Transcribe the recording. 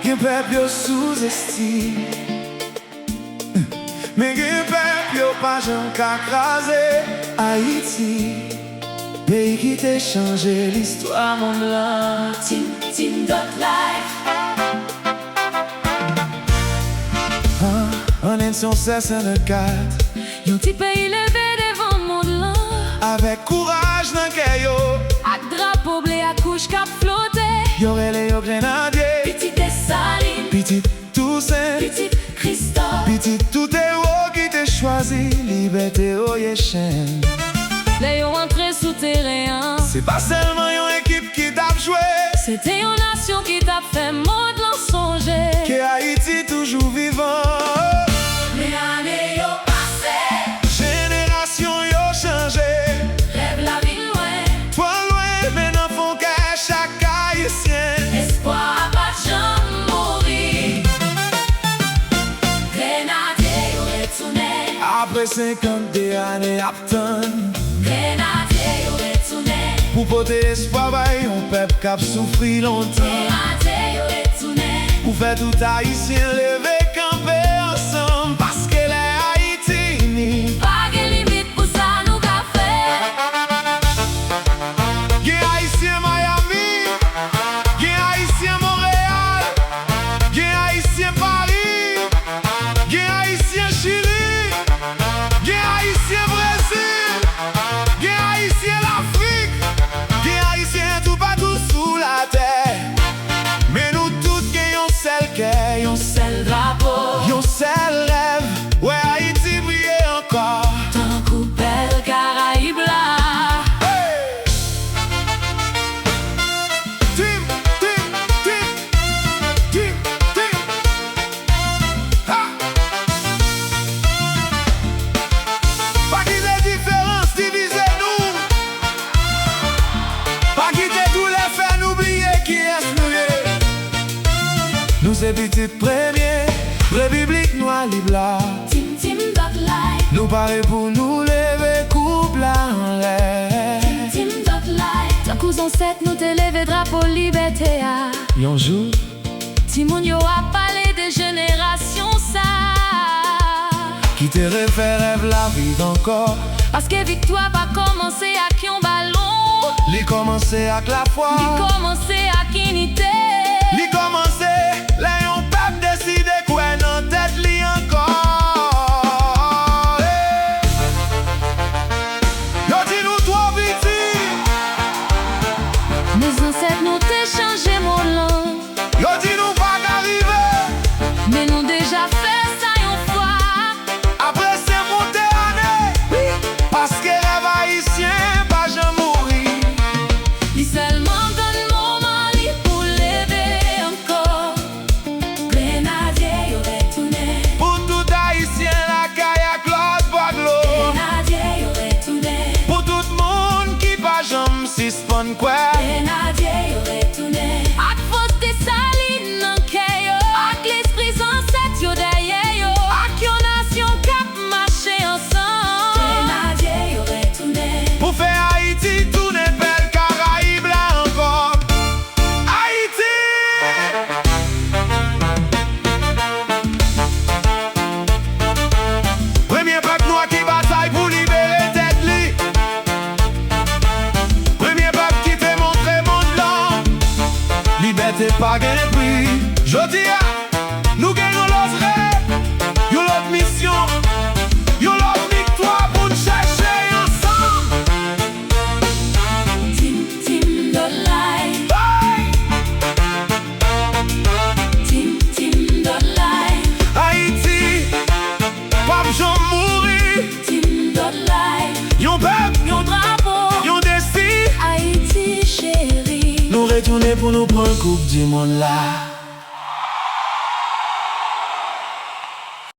Gen pep yo sous-estime, mais gen pep yo pa jan ka krasé. Haïti, pays qui t'a changé l'histoire mon blanc. Tim.life. On est son 604. Yon ti pays levé devant mon blanc. Avec courage dans yo. Ak drapeau blé à couche cap flotte. Yo relé yo grenadier. Petit Dessalines, Petit Toussaint, petit Christophe, petit tout héros qui t'a choisi. Liberté au chaîne. les yon entré souterrain. C'est pas seulement une équipe qui t'a joué. C'était une nation qui t'a fait monde l'ensonger. Que Haïti toujours vivant. Les années yo passé, Génération yo changé. rêve la vie loin. Toi loin, maintenant font qu'à chaque haïtien. Espoir pas jamais mourir. Grenadier yo retourné. Après 52 années attendre. Grenadier yo retourné. Pour porter espoir, on peuple qui souffri longtemps. Grenadier yo retourné. Pour faire tout haïtien lever camper ensemble. Parce que les Haïti Pas de limite pour ça nous qu'a fait. Gen haïtien Miami, gen haïtien Montréal, gen haïtien Paris, gen haïtien Chili, gen haïtien Brésil, gen haïtien l'Afrique, gen haïtien tout partout sous la terre. Mais nous tous gagnons celle qu'est, yon C'est le drapeau. yon seul rêve. Ouais, Haïti brille encore. Tant coupé le Caraïbe là. Hey! Tim. Ha! Pas quitter différence, diviser nous. Pas quitter tous les faits, n'oublier qui est nous. Nous c'est petit premier, République noire libre là. Tim.life. Nous parler pour nous lever couple en l'air. Tim.life. Tant cousin 7 nous te levé drapeau liberté à. Yon jour, Timoun yo a parlé des générations ça. qui te refait rêve la vie encore. Parce que victoire va commencer à qui on ballon. Li commencé avec la foi. Li commencer à qui unité. Li commencé, là yon peuple décide quoi dans tête li encore. Hey! Yo dis nous trop vite. Mes ancêtres nous t'ai changé mon langue. Yo dis nous pas qu'arriver. Mais nous déjà fait ça une fois. Après c'est monté année. Parce que rêve haïtien pas jamais mourir. Il seulement donne mon mari pour lever encore. Grenadier yo retourné. Pour tout haïtien la caille Claude Boaglo. Grenadier yo retourné. Pour tout monde qui pas jamais suspend quoi. Grenadier yo retourné. Ak fos Dessalines nan kè yo. Ak l'esprit ancêtre yo derrière yo. Ak yon nation kap marché ensemble. Grenadier yo retourné. Pour faire Haïti tourner belle Caraïbe là encore. Haïti. Premier peuple noir qui bataille pour libérer tête li. Premier peuple qui te montre monde là. Liberté pas gain prix. Jodi a, nous gagnons l'autre rêve. Yon l'autre mission. Yon l'autre victoire pour nous chercher ensemble. Tim.life. Hey! Tim.life. Haïti, pas besoin de mourir. Tim.life. Yon peuple, Yon drapeau. yon destin. Haïti chérie. Nous retourner pour nous prendre coupe du monde là.